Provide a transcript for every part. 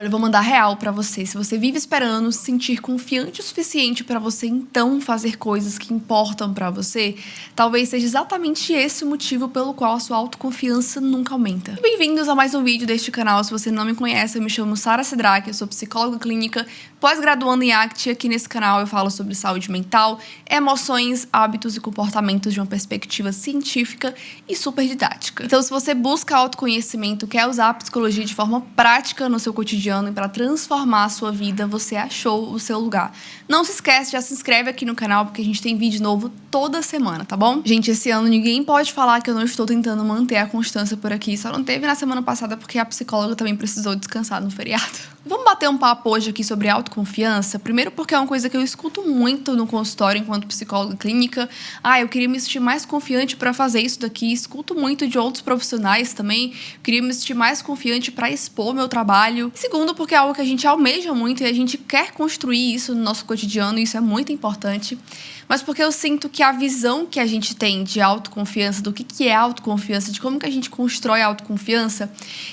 Eu vou mandar real pra você. Se você vive esperando se sentir confiante o suficiente pra você então fazer coisas que importam pra você, talvez seja exatamente esse o motivo pelo qual a sua autoconfiança nunca aumenta. E bem-vindos a mais um vídeo deste canal. Se você não me conhece, eu me chamo Sara Sidraque, eu sou psicóloga clínica, pós-graduando em ACT. Aqui nesse canal eu falo sobre saúde mental, emoções, hábitos e comportamentos de uma perspectiva científica e super didática. Então, se você busca autoconhecimento, quer usar a psicologia de forma prática no seu cotidiano, e para transformar a sua vida, você achou o seu lugar. Não se esquece, já se inscreve aqui no canal, porque a gente tem vídeo novo toda semana, tá bom? Gente, esse ano ninguém pode falar que eu não estou tentando manter a constância por aqui. Só não teve na semana passada porque a psicóloga também precisou descansar no feriado. Vamos bater um papo hoje aqui sobre autoconfiança. Primeiro porque é uma coisa que eu escuto muito no consultório enquanto psicóloga clínica. Eu queria me sentir mais confiante para fazer isso daqui. Escuto muito de outros profissionais também. Eu queria me sentir mais confiante para expor meu trabalho. Segundo, porque é algo que a gente almeja muito e a gente quer construir isso no nosso cotidiano, e isso é muito importante. Mas porque eu sinto que a visão que a gente tem de autoconfiança, do que é autoconfiança, de como que a gente constrói a autoconfiança,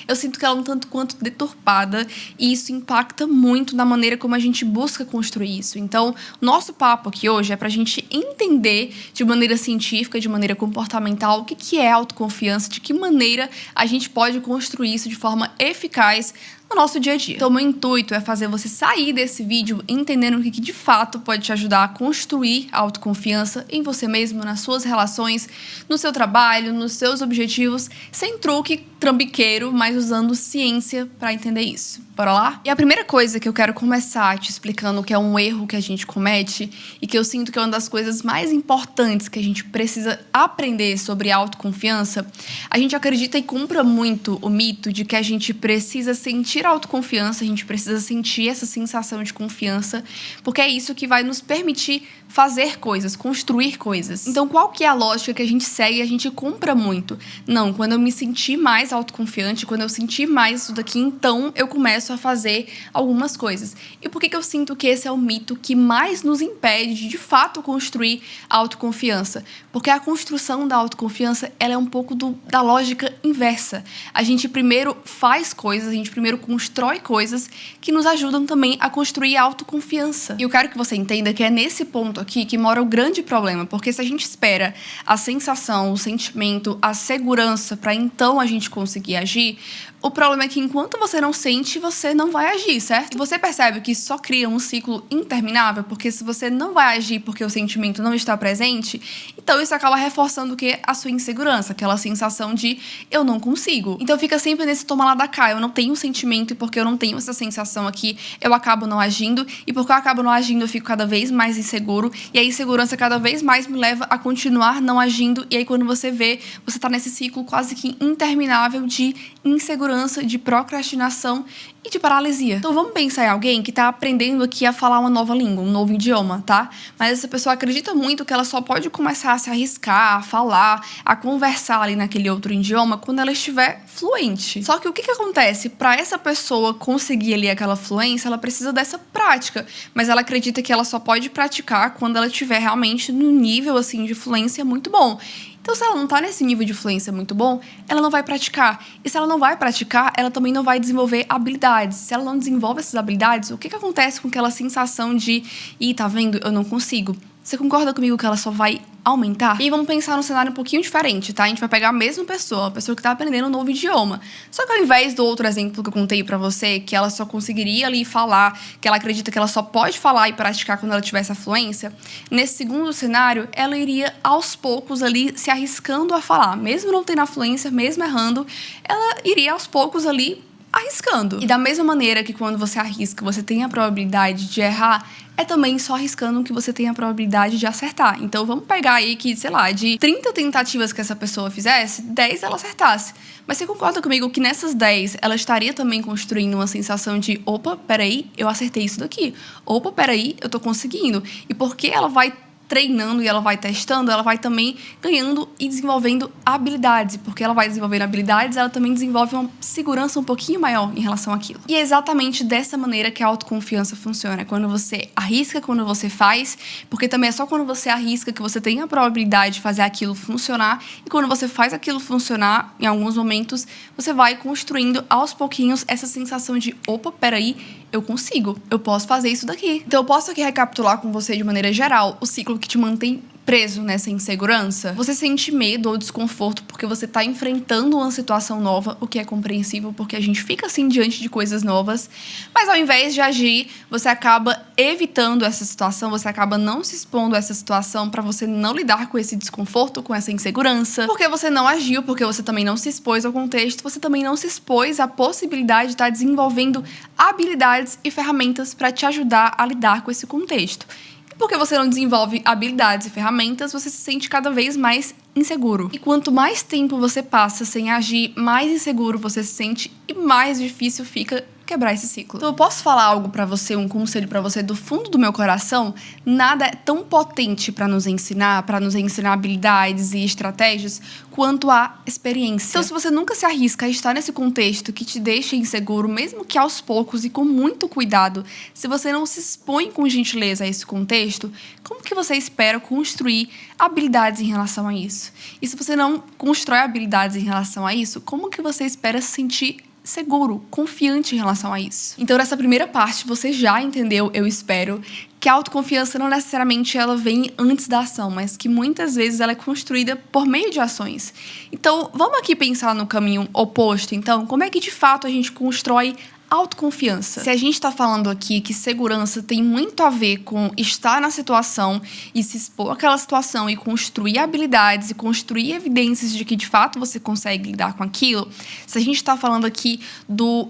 eu sinto que ela é um tanto quanto deturpada, e isso impacta muito na maneira como a gente busca construir isso. Então, nosso papo aqui hoje é pra gente entender de maneira científica, de maneira comportamental, o que é autoconfiança, de que maneira a gente pode construir isso de forma eficaz no nosso dia a dia. Então, o meu intuito é fazer você sair desse vídeo entendendo o que de fato pode te ajudar a construir a autoconfiança em você mesmo, nas suas relações, no seu trabalho, nos seus objetivos, sem truque trambiqueiro, mas usando ciência para entender isso. Bora lá? E a primeira coisa que eu quero começar te explicando, que é um erro que a gente comete e que eu sinto que é uma das coisas mais importantes que a gente precisa aprender sobre autoconfiança, a gente acredita e compra muito o mito de que a gente precisa sentir autoconfiança, a gente precisa sentir essa sensação de confiança, porque é isso que vai nos permitir fazer coisas, construir coisas. Então, qual que é a lógica que a gente segue e a gente compra muito? Não, quando eu me sentir mais autoconfiante, quando eu sentir mais isso daqui, então eu começo a fazer algumas coisas. E por que eu sinto que esse é o mito que mais nos impede de fato construir a autoconfiança? Porque a construção da autoconfiança, ela é um pouco da lógica inversa. A gente primeiro faz coisas, a gente primeiro constrói coisas que nos ajudam também a construir a autoconfiança. E eu quero que você entenda que é nesse ponto aqui que mora o grande problema, porque se a gente espera a sensação, o sentimento, a segurança para então a gente conseguir agir, o problema é que enquanto você não sente, você não vai agir, certo? Você percebe que isso só cria um ciclo interminável, porque se você não vai agir porque o sentimento não está presente, então isso acaba reforçando o quê? A sua insegurança, aquela sensação de eu não consigo. Então fica sempre nesse toma lá da cá, eu não tenho sentimento e porque eu não tenho essa sensação aqui, eu acabo não agindo, e porque eu acabo não agindo eu fico cada vez mais inseguro, e a insegurança cada vez mais me leva a continuar não agindo, e aí quando você vê, você tá nesse ciclo quase que interminável de insegurança, de procrastinação e de paralisia. Então vamos pensar em alguém que tá aprendendo aqui a falar uma nova língua, um novo idioma, tá? Mas essa pessoa acredita muito que ela só pode começar a se arriscar, a falar, a conversar ali naquele outro idioma quando ela estiver fluente. Só que o que acontece? Para essa pessoa conseguir ali aquela fluência, ela precisa dessa prática, mas ela acredita que ela só pode praticar quando ela estiver realmente no nível assim de fluência muito bom. Então, se ela não tá nesse nível de fluência muito bom, ela não vai praticar. E se ela não vai praticar, ela também não vai desenvolver habilidades. Se ela não desenvolve essas habilidades, o que acontece com aquela sensação de tá vendo, eu não consigo? Você concorda comigo que ela só vai aumentar? E vamos pensar num cenário um pouquinho diferente, tá? A gente vai pegar a mesma pessoa, a pessoa que tá aprendendo um novo idioma. Só que ao invés do outro exemplo que eu contei pra você, que ela só conseguiria ali falar, que ela acredita que ela só pode falar e praticar quando ela tiver essa fluência, nesse segundo cenário, ela iria aos poucos ali se arriscando a falar. Mesmo não tendo a fluência, mesmo errando, ela iria aos poucos ali arriscando. E da mesma maneira que quando você arrisca, você tem a probabilidade de errar, é também só arriscando que você tem a probabilidade de acertar. Então vamos pegar aí que, sei lá, de 30 tentativas que essa pessoa fizesse, 10 ela acertasse. Mas você concorda comigo que nessas 10 ela estaria também construindo uma sensação de opa, peraí, eu acertei isso daqui. Opa, peraí, eu tô conseguindo. E por que ela vai treinando e ela vai testando, ela vai também ganhando e desenvolvendo habilidades. Porque ela vai desenvolvendo habilidades, ela também desenvolve uma segurança um pouquinho maior em relação àquilo. E é exatamente dessa maneira que a autoconfiança funciona. Quando você arrisca, quando você faz, porque também é só quando você arrisca que você tem a probabilidade de fazer aquilo funcionar. E quando você faz aquilo funcionar, em alguns momentos, você vai construindo aos pouquinhos essa sensação de, opa, peraí, eu consigo, eu posso fazer isso daqui. Então eu posso aqui recapitular com você de maneira geral o ciclo que te mantém preso nessa insegurança. Você sente medo ou desconforto porque você está enfrentando uma situação nova, o que é compreensível porque a gente fica assim diante de coisas novas, mas ao invés de agir, você acaba evitando essa situação, você acaba não se expondo a essa situação para você não lidar com esse desconforto, com essa insegurança, porque você não agiu, porque você também não se expôs ao contexto, você também não se expôs à possibilidade de estar desenvolvendo habilidades e ferramentas para te ajudar a lidar com esse contexto. Porque você não desenvolve habilidades e ferramentas, você se sente cada vez mais inseguro. E quanto mais tempo você passa sem agir, mais inseguro você se sente e mais difícil fica quebrar esse ciclo. Então eu posso falar algo pra você, um conselho pra você do fundo do meu coração? Nada é tão potente pra nos ensinar habilidades e estratégias quanto a experiência. Então se você nunca se arrisca a estar nesse contexto que te deixa inseguro, mesmo que aos poucos e com muito cuidado, se você não se expõe com gentileza a esse contexto, como que você espera construir habilidades em relação a isso? E se você não constrói habilidades em relação a isso, como que você espera se sentir seguro, confiante em relação a isso? Então, nessa primeira parte, você já entendeu, eu espero, que a autoconfiança não necessariamente ela vem antes da ação, mas que muitas vezes ela é construída por meio de ações. Então, vamos aqui pensar no caminho oposto. Então, como é que de fato a gente constrói autoconfiança? Se a gente está falando aqui que segurança tem muito a ver com estar na situação e se expor àquela situação e construir habilidades e construir evidências de que de fato você consegue lidar com aquilo, se a gente está falando aqui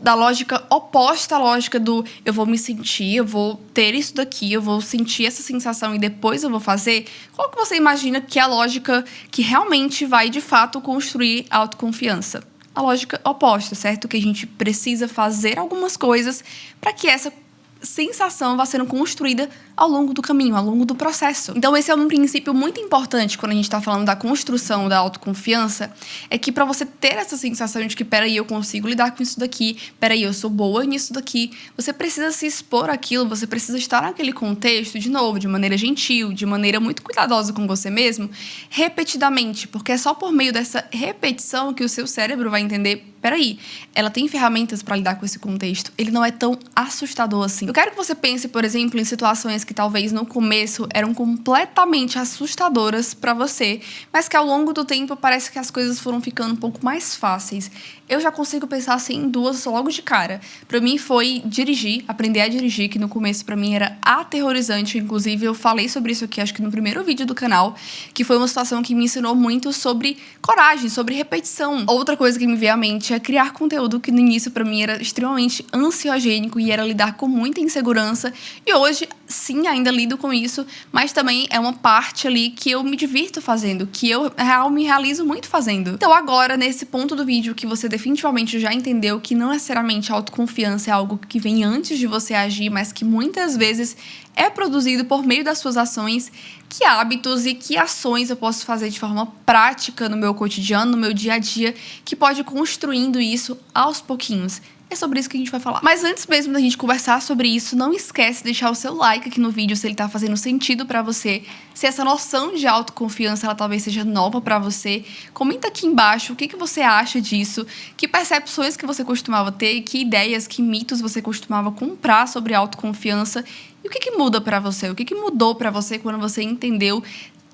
da lógica oposta à lógica do eu vou me sentir, eu vou ter isso daqui, eu vou sentir essa sensação e depois eu vou fazer, qual que você imagina que é a lógica que realmente vai de fato construir autoconfiança? A lógica oposta, certo? Que a gente precisa fazer algumas coisas para que essa sensação vá sendo construída ao longo do caminho, ao longo do processo. Então esse é um princípio muito importante quando a gente está falando da construção da autoconfiança, é que para você ter essa sensação de que peraí, eu consigo lidar com isso daqui, peraí, eu sou boa nisso daqui, você precisa se expor àquilo, você precisa estar naquele contexto, de novo, de maneira gentil, de maneira muito cuidadosa com você mesmo, repetidamente, porque é só por meio dessa repetição que o seu cérebro vai entender, peraí, ela tem ferramentas para lidar com esse contexto, ele não é tão assustador assim. Eu quero que você pense, por exemplo, em situações que talvez no começo eram completamente assustadoras para você, mas que ao longo do tempo parece que as coisas foram ficando um pouco mais fáceis. Eu já consigo pensar assim em duas logo de cara. Para mim foi dirigir, aprender a dirigir, que no começo para mim era aterrorizante. Inclusive eu falei sobre isso aqui, acho que no primeiro vídeo do canal, que foi uma situação que me ensinou muito sobre coragem, sobre repetição. Outra coisa que me veio à mente é criar conteúdo, que no início para mim era extremamente ansiogênico e era lidar com muita insegurança. E hoje, sim, ainda lido com isso, mas também é uma parte ali que eu me divirto fazendo, que eu me realizo muito fazendo. Então agora, nesse ponto do vídeo que você definitivamente já entendeu que não necessariamente a autoconfiança é algo que vem antes de você agir, mas que muitas vezes é produzido por meio das suas ações, que hábitos e que ações eu posso fazer de forma prática no meu cotidiano, no meu dia a dia, que pode ir construindo isso aos pouquinhos. É sobre isso que a gente vai falar. Mas antes mesmo da gente conversar sobre isso, não esquece de deixar o seu like aqui no vídeo se ele tá fazendo sentido pra você. Se essa noção de autoconfiança, ela talvez seja nova pra você. Comenta aqui embaixo o que você acha disso, que percepções que você costumava ter, que ideias, que mitos você costumava comprar sobre autoconfiança. E o que muda pra você? O que mudou pra você quando você entendeu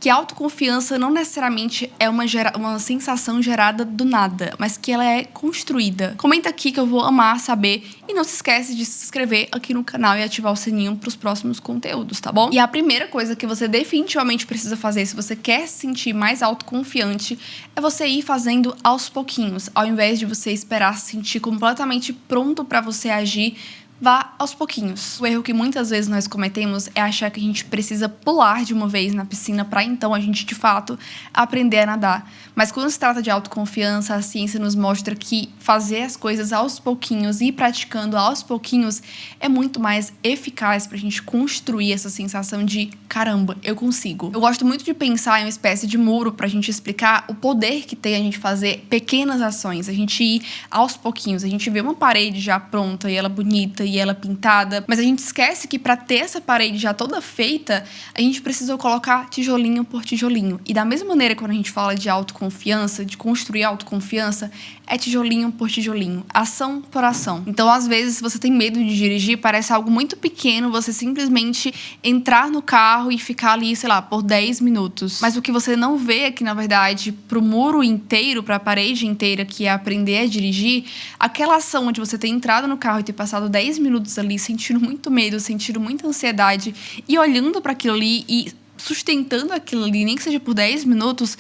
que a autoconfiança não necessariamente é uma sensação gerada do nada, mas que ela é construída. Comenta aqui que eu vou amar saber. E não se esquece de se inscrever aqui no canal e ativar o sininho para os próximos conteúdos, tá bom? E a primeira coisa que você definitivamente precisa fazer se você quer se sentir mais autoconfiante é você ir fazendo aos pouquinhos. Ao invés de você esperar se sentir completamente pronto para você agir, Vá aos pouquinhos. O erro que muitas vezes nós cometemos é achar que a gente precisa pular de uma vez na piscina para então a gente, de fato, aprender a nadar. Mas quando se trata de autoconfiança, a ciência nos mostra que fazer as coisas aos pouquinhos e ir praticando aos pouquinhos é muito mais eficaz para a gente construir essa sensação de caramba, eu consigo. Eu gosto muito de pensar em uma espécie de muro para a gente explicar o poder que tem a gente fazer pequenas ações, a gente ir aos pouquinhos. A gente vê uma parede já pronta e ela bonita e ela pintada, mas a gente esquece que para ter essa parede já toda feita, a gente precisou colocar tijolinho por tijolinho. E da mesma maneira, quando a gente fala de autoconfiança, de construir autoconfiança, é tijolinho por tijolinho, ação por ação. Então, às vezes, se você tem medo de dirigir, parece algo muito pequeno você simplesmente entrar no carro e ficar ali, sei lá, por 10 minutos. Mas o que você não vê é que, na verdade, pro muro inteiro, pra parede inteira, que é aprender a dirigir, aquela ação de você ter entrado no carro e ter passado 10 minutos ali, sentindo muito medo, sentindo muita ansiedade e olhando para aquilo ali e sustentando aquilo ali, nem que seja por 10 minutos,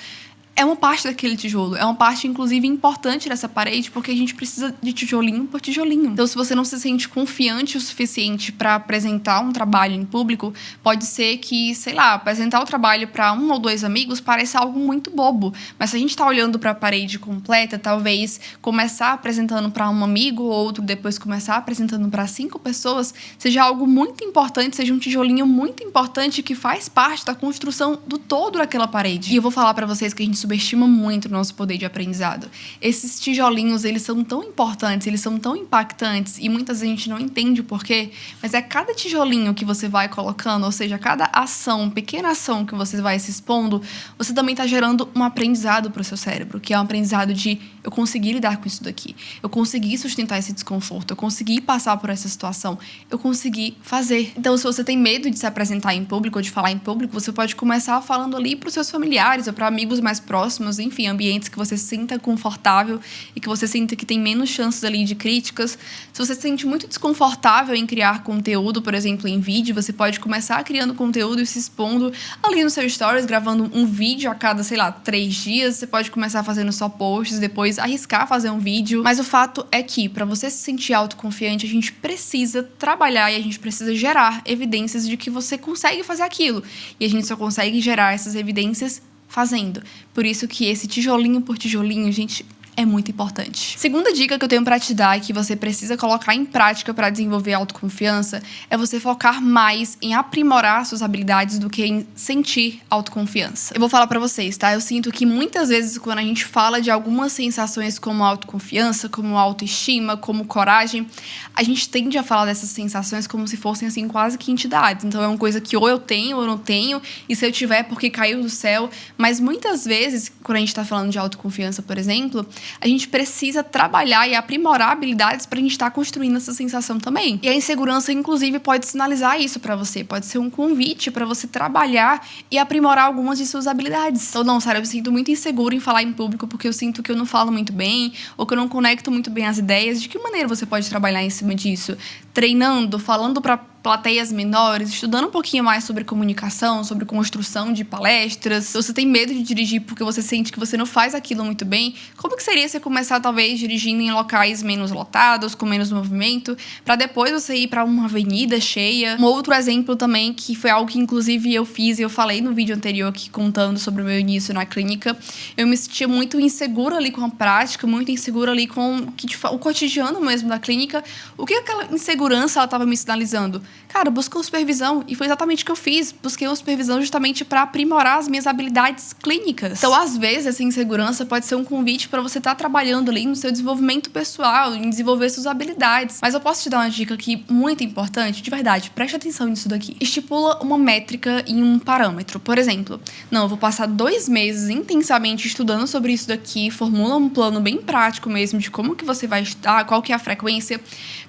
é uma parte daquele tijolo. É uma parte, inclusive, importante dessa parede, porque a gente precisa de tijolinho por tijolinho. Então, se você não se sente confiante o suficiente para apresentar um trabalho em público, pode ser que, sei lá, apresentar o trabalho para 1 ou 2 amigos pareça algo muito bobo. Mas se a gente está olhando para a parede completa, talvez começar apresentando para um amigo ou outro, depois começar apresentando para 5 pessoas, seja algo muito importante, seja um tijolinho muito importante que faz parte da construção do todo daquela parede. E eu vou falar para vocês que a gente subestima muito o nosso poder de aprendizado. Esses tijolinhos, eles são tão importantes, eles são tão impactantes e muitas vezes a gente não entende o porquê, mas é cada tijolinho que você vai colocando, ou seja, cada ação, pequena ação que você vai se expondo, você também está gerando um aprendizado para o seu cérebro, que é um aprendizado de eu consegui lidar com isso daqui, eu consegui sustentar esse desconforto, eu consegui passar por essa situação, eu consegui fazer. Então, se você tem medo de se apresentar em público ou de falar em público, você pode começar falando ali para os seus familiares ou para amigos mais próximos, enfim, ambientes que você se sinta confortável e que você sinta que tem menos chances ali de críticas. Se você se sente muito desconfortável em criar conteúdo, por exemplo, em vídeo, você pode começar criando conteúdo e se expondo ali no seu stories, gravando um vídeo a cada, sei lá, 3 dias. Você pode começar fazendo só posts, depois arriscar fazer um vídeo. Mas o fato é que, para você se sentir autoconfiante, a gente precisa trabalhar e a gente precisa gerar evidências de que você consegue fazer aquilo. E a gente só consegue gerar essas evidências fazendo. Por isso que esse tijolinho por tijolinho, gente, é muito importante. Segunda dica que eu tenho pra te dar e que você precisa colocar em prática para desenvolver autoconfiança é você focar mais em aprimorar suas habilidades do que em sentir autoconfiança. Eu vou falar pra vocês, tá? Eu sinto que muitas vezes quando a gente fala de algumas sensações como autoconfiança, como autoestima, como coragem, a gente tende a falar dessas sensações como se fossem assim quase que entidades. Então é uma coisa que ou eu tenho ou eu não tenho, e se eu tiver é porque caiu do céu. Mas muitas vezes, quando a gente tá falando de autoconfiança, por exemplo, a gente precisa trabalhar e aprimorar habilidades para a gente estar construindo essa sensação também. E a insegurança, inclusive, pode sinalizar isso para você. Pode ser um convite para você trabalhar e aprimorar algumas de suas habilidades. Então, não, Sarah, eu me sinto muito insegura em falar em público porque eu sinto que eu não falo muito bem ou que eu não conecto muito bem as ideias. De que maneira você pode trabalhar em cima disso? Treinando, falando para plateias menores, estudando um pouquinho mais sobre comunicação, sobre construção de palestras. Se você tem medo de dirigir porque você sente que você não faz aquilo muito bem, como que seria você começar, talvez, dirigindo em locais menos lotados, com menos movimento, para depois você ir para uma avenida cheia? Um outro exemplo também, que foi algo que, inclusive, eu fiz e eu falei no vídeo anterior aqui, contando sobre o meu início na clínica. Eu me sentia muito insegura ali com a prática, muito insegura ali com o cotidiano mesmo da clínica. O que aquela insegurança ela estava me sinalizando? Cara, busca uma supervisão. E foi exatamente o que eu fiz. Busquei uma supervisão justamente para aprimorar as minhas habilidades clínicas. Então, às vezes, essa insegurança pode ser um convite para você estar trabalhando ali no seu desenvolvimento pessoal, em desenvolver suas habilidades. Mas eu posso te dar uma dica aqui muito importante, de verdade, preste atenção nisso daqui. Estipula uma métrica em um parâmetro. Por exemplo, não, eu vou passar 2 meses intensamente estudando sobre isso daqui, formula um plano bem prático mesmo de como que você vai estudar, qual que é a frequência,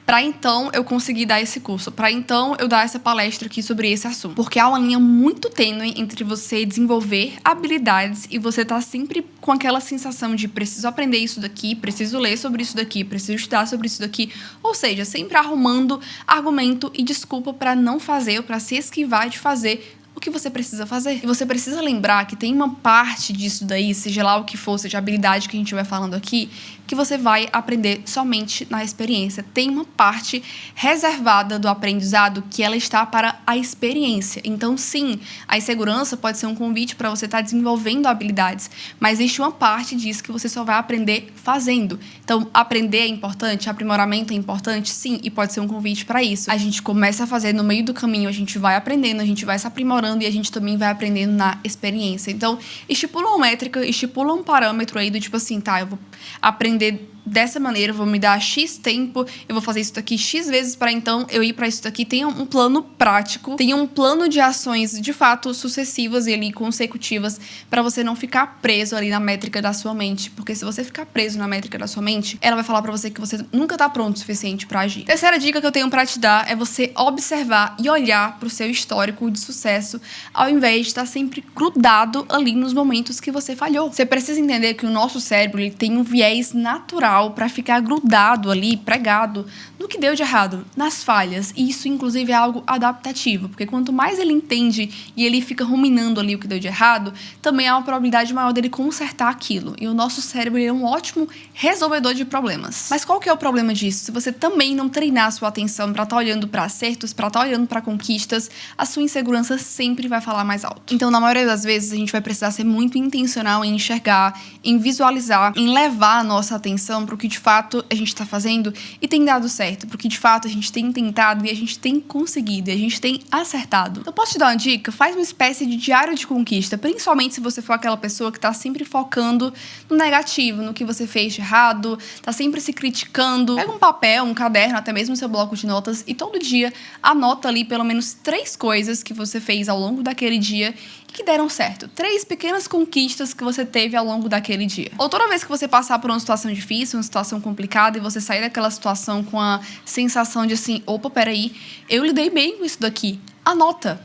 para então eu conseguir dar esse curso, para então eu dar essa palestra aqui sobre esse assunto. Porque há uma linha muito tênue entre você desenvolver habilidades e você tá sempre com aquela sensação de preciso aprender isso daqui, preciso ler sobre isso daqui, preciso estudar sobre isso daqui. Ou seja, sempre arrumando argumento e desculpa para não fazer ou para se esquivar de fazer o que você precisa fazer. E você precisa lembrar que tem uma parte disso daí, seja lá o que for, seja a habilidade que a gente vai falando aqui, que você vai aprender somente na experiência. Tem uma parte reservada do aprendizado que ela está para a experiência. Então, sim, a insegurança pode ser um convite para você estar desenvolvendo habilidades, mas existe uma parte disso que você só vai aprender fazendo. Então, aprender é importante, aprimoramento é importante, sim, e pode ser um convite para isso. A gente começa a fazer no meio do caminho, a gente vai aprendendo, a gente vai se aprimorando e a gente também vai aprendendo na experiência. Então, estipula uma métrica, estipula um parâmetro aí do tipo assim, tá, eu vou aprender dessa maneira, eu vou me dar X tempo, eu vou fazer isso daqui X vezes para então eu ir para isso daqui. Tenha um plano prático, tenha um plano de ações de fato sucessivas e ali consecutivas para você não ficar preso ali na métrica da sua mente, porque se você ficar preso na métrica da sua mente, ela vai falar para você que você nunca tá pronto o suficiente para agir. Terceira dica que eu tenho para te dar é você observar e olhar pro seu histórico de sucesso, ao invés de estar sempre grudado ali nos momentos que você falhou. Você precisa entender que o nosso cérebro ele tem um viés natural para ficar grudado ali, pregado no que deu de errado, nas falhas. E isso, inclusive, é algo adaptativo, porque quanto mais ele entende e ele fica ruminando ali o que deu de errado, também há uma probabilidade maior dele consertar aquilo. E o nosso cérebro é um ótimo resolvedor de problemas. Mas qual que é o problema disso? Se você também não treinar a sua atenção para estar olhando para acertos, para estar olhando para conquistas, a sua insegurança sempre vai falar mais alto. Então, na maioria das vezes, a gente vai precisar ser muito intencional em enxergar, em visualizar, em levar a nossa atenção para o que de fato a gente está fazendo e tem dado certo, porque de fato a gente tem tentado e a gente tem conseguido e a gente tem acertado. Então, posso te dar uma dica? Faz uma espécie de diário de conquista, principalmente se você for aquela pessoa que está sempre focando no negativo, no que você fez de errado, tá sempre se criticando. Pega um papel, um caderno, até mesmo seu bloco de notas e todo dia anota ali pelo menos 3 coisas que você fez ao longo daquele dia que deram certo. 3 pequenas conquistas que você teve ao longo daquele dia. Ou toda vez que você passar por uma situação difícil, uma situação complicada, e você sair daquela situação com a sensação de assim, opa, peraí, eu lidei bem com isso daqui. Anota.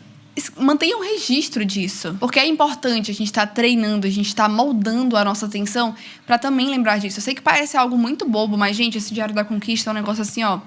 Mantenha um registro disso. Porque é importante a gente estar treinando, a gente estar moldando a nossa atenção para também lembrar disso. Eu sei que parece algo muito bobo, mas, gente, esse Diário da Conquista é um negócio assim, ó,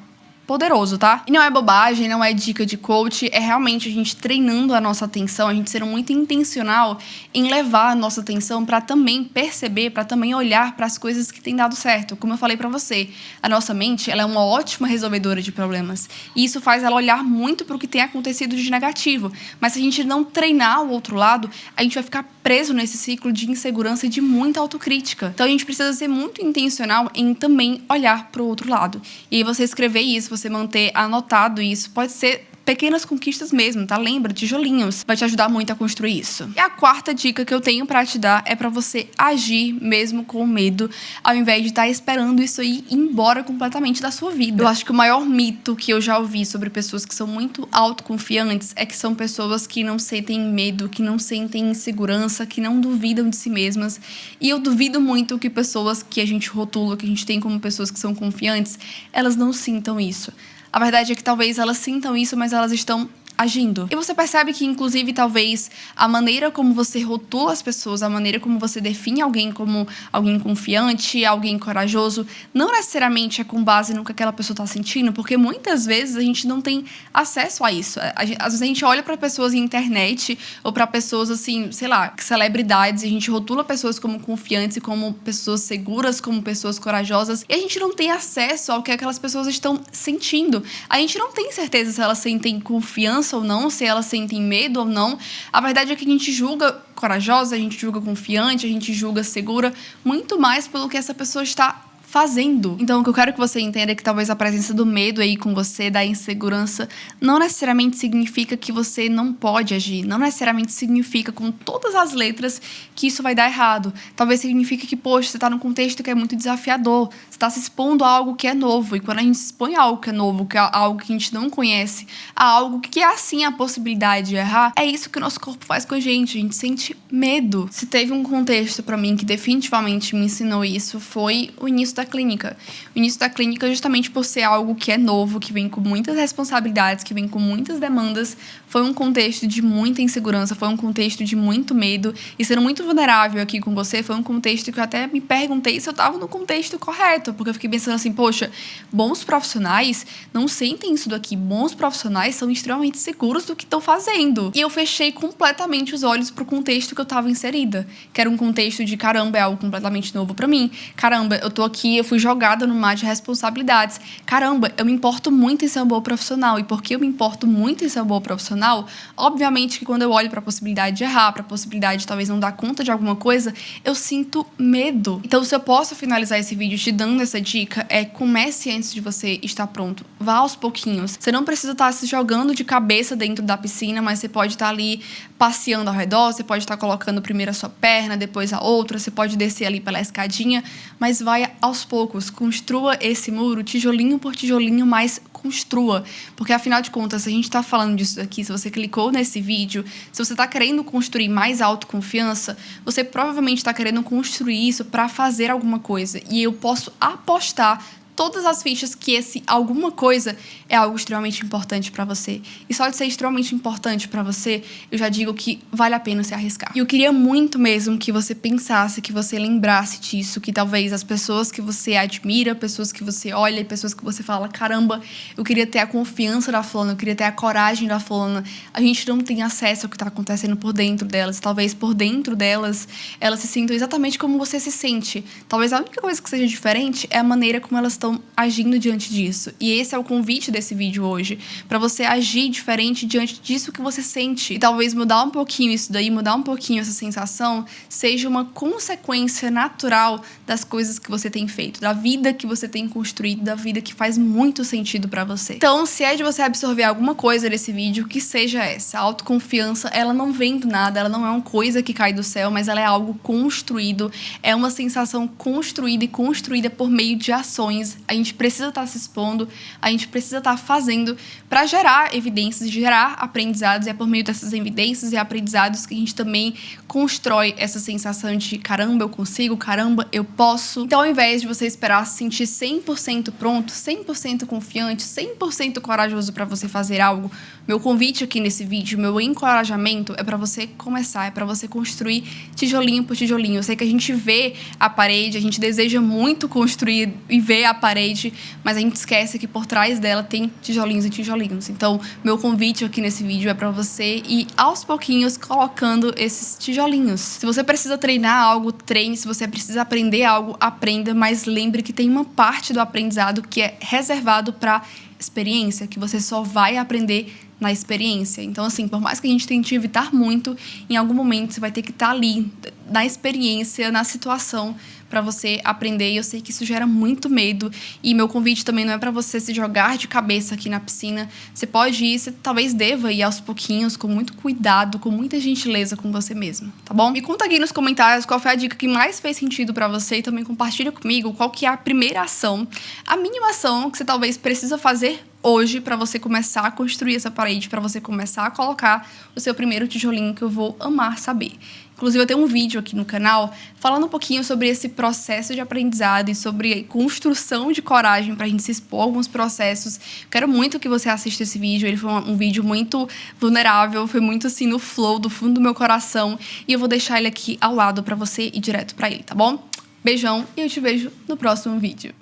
poderoso, tá? E não é bobagem, não é dica de coach, é realmente a gente treinando a nossa atenção, a gente sendo muito intencional em levar a nossa atenção para também perceber, para também olhar para as coisas que têm dado certo. Como eu falei para você, a nossa mente, ela é uma ótima resolvedora de problemas. E isso faz ela olhar muito para o que tem acontecido de negativo. Mas se a gente não treinar o outro lado, a gente vai ficar preso nesse ciclo de insegurança e de muita autocrítica. Então a gente precisa ser muito intencional em também olhar para o outro lado. E aí você escrever isso, você manter anotado isso, pode ser pequenas conquistas mesmo, tá? Lembra, tijolinhos. Vai te ajudar muito a construir isso. E a quarta dica que eu tenho pra te dar é pra você agir mesmo com medo, ao invés de estar esperando isso aí ir embora completamente da sua vida. Eu acho que o maior mito que eu já ouvi sobre pessoas que são muito autoconfiantes é que são pessoas que não sentem medo, que não sentem insegurança, que não duvidam de si mesmas. E eu duvido muito que pessoas que a gente rotula, que a gente tem como pessoas que são confiantes, elas não sintam isso. A verdade é que talvez elas sintam isso, mas elas estão agindo. E você percebe que, inclusive, talvez a maneira como você rotula as pessoas, a maneira como você define alguém como alguém confiante, alguém corajoso, não necessariamente é com base no que aquela pessoa está sentindo, porque muitas vezes a gente não tem acesso a isso. Às vezes a gente olha para pessoas na internet ou para pessoas, assim, sei lá, celebridades, e a gente rotula pessoas como confiantes, como pessoas seguras, como pessoas corajosas, e a gente não tem acesso ao que aquelas pessoas estão sentindo. A gente não tem certeza se elas sentem confiança ou não, se elas sentem medo ou não. A verdade é que a gente julga corajosa, a gente julga confiante, a gente julga segura, muito mais pelo que essa pessoa está fazendo. Então, o que eu quero que você entenda é que talvez a presença do medo aí com você, da insegurança, não necessariamente significa que você não pode agir. Não necessariamente significa, com todas as letras, que isso vai dar errado. Talvez signifique que, poxa, você está num contexto que é muito desafiador. Você está se expondo a algo que é novo. E quando a gente se expõe a algo que é novo, que é algo que a gente não conhece, a algo que é, assim, a possibilidade de errar, é isso que o nosso corpo faz com a gente. A gente sente medo. Se teve um contexto pra mim que definitivamente me ensinou isso, foi o início da da clínica. O início da clínica, justamente por ser algo que é novo, que vem com muitas responsabilidades, que vem com muitas demandas, foi um contexto de muita insegurança, foi um contexto de muito medo. E sendo muito vulnerável aqui com você, foi um contexto que eu até me perguntei se eu estava no contexto correto, porque eu fiquei pensando assim, poxa, bons profissionais não sentem isso daqui, bons profissionais são extremamente seguros do que estão fazendo. E eu fechei completamente os olhos pro contexto que eu estava inserida, que era um contexto de caramba, é algo completamente novo pra mim. Caramba, eu tô aqui, eu fui jogada no mar de responsabilidades. Caramba, eu me importo muito em ser uma boa profissional. E porque eu me importo muito em ser uma boa profissional, obviamente que quando eu olho pra possibilidade de errar, pra possibilidade de talvez não dar conta de alguma coisa, eu sinto medo. Então, se eu posso finalizar esse vídeo te dando essa dica, comece antes de você estar pronto. Vá aos pouquinhos. Você não precisa estar se jogando de cabeça dentro da piscina, mas você pode estar ali passeando ao redor, você pode estar colocando primeiro a sua perna, depois a outra, você pode descer ali pela escadinha, mas vai aos poucos. Construa esse muro tijolinho por tijolinho, mas construa. Porque, afinal de contas, se a gente tá falando disso aqui, se você clicou nesse vídeo, se você tá querendo construir mais autoconfiança, você provavelmente tá querendo construir isso para fazer alguma coisa. E eu posso apostar todas as fichas que esse alguma coisa é algo extremamente importante pra você. E só de ser extremamente importante pra você, eu já digo que vale a pena se arriscar. E eu queria muito mesmo que você pensasse, que você lembrasse disso, que talvez as pessoas que você admira, pessoas que você olha, pessoas que você fala, caramba, eu queria ter a confiança da fulana, eu queria ter a coragem da fulana. A gente não tem acesso ao que tá acontecendo por dentro delas. Talvez por dentro delas, elas se sintam exatamente como você se sente. Talvez a única coisa que seja diferente é a maneira como elas estão agindo diante disso. E esse é o convite desse vídeo hoje, para você agir diferente diante disso que você sente. E talvez mudar um pouquinho isso daí, mudar um pouquinho essa sensação, seja uma consequência natural das coisas que você tem feito, da vida que você tem construído, da vida que faz muito sentido para você. Então, se é de você absorver alguma coisa desse vídeo, que seja essa. A autoconfiança, ela não vem do nada, ela não é uma coisa que cai do céu, mas ela é algo construído, é uma sensação construída e construída por meio de ações. A gente precisa estar se expondo, a gente precisa estar fazendo para gerar evidências, gerar aprendizados. E é por meio dessas evidências e aprendizados que a gente também constrói essa sensação de caramba, eu consigo, caramba, eu posso. Então, ao invés de você esperar se sentir 100% pronto, 100% confiante, 100% corajoso para você fazer algo, meu convite aqui nesse vídeo, meu encorajamento é para você começar, é para você construir tijolinho por tijolinho. Eu sei que a gente vê a parede, a gente deseja muito construir e ver a parede, mas a gente esquece que por trás dela tem tijolinhos e tijolinhos. Então, meu convite aqui nesse vídeo é para você ir aos pouquinhos colocando esses tijolinhos. Se você precisa treinar algo, treine. Se você precisa aprender algo, aprenda, mas lembre que tem uma parte do aprendizado que é reservado para experiência, que você só vai aprender na experiência. Então, assim, por mais que a gente tente evitar muito, em algum momento você vai ter que estar ali, na experiência, na situação, para você aprender. E eu sei que isso gera muito medo. E meu convite também não é para você se jogar de cabeça aqui na piscina. Você pode ir, você talvez deva ir aos pouquinhos, com muito cuidado, com muita gentileza com você mesmo, tá bom? Me conta aqui nos comentários qual foi a dica que mais fez sentido para você e também compartilha comigo qual que é a primeira ação, a mínima ação que você talvez precisa fazer hoje para você começar a construir essa parede, para você começar a colocar o seu primeiro tijolinho, que eu vou amar saber. Inclusive, eu tenho um vídeo aqui no canal falando um pouquinho sobre esse processo de aprendizado e sobre construção de coragem para a gente se expor a alguns processos. Quero muito que você assista esse vídeo. Ele foi um vídeo muito vulnerável, foi muito assim no flow, do fundo do meu coração. E eu vou deixar ele aqui ao lado para você ir direto para ele, tá bom? Beijão e eu te vejo no próximo vídeo.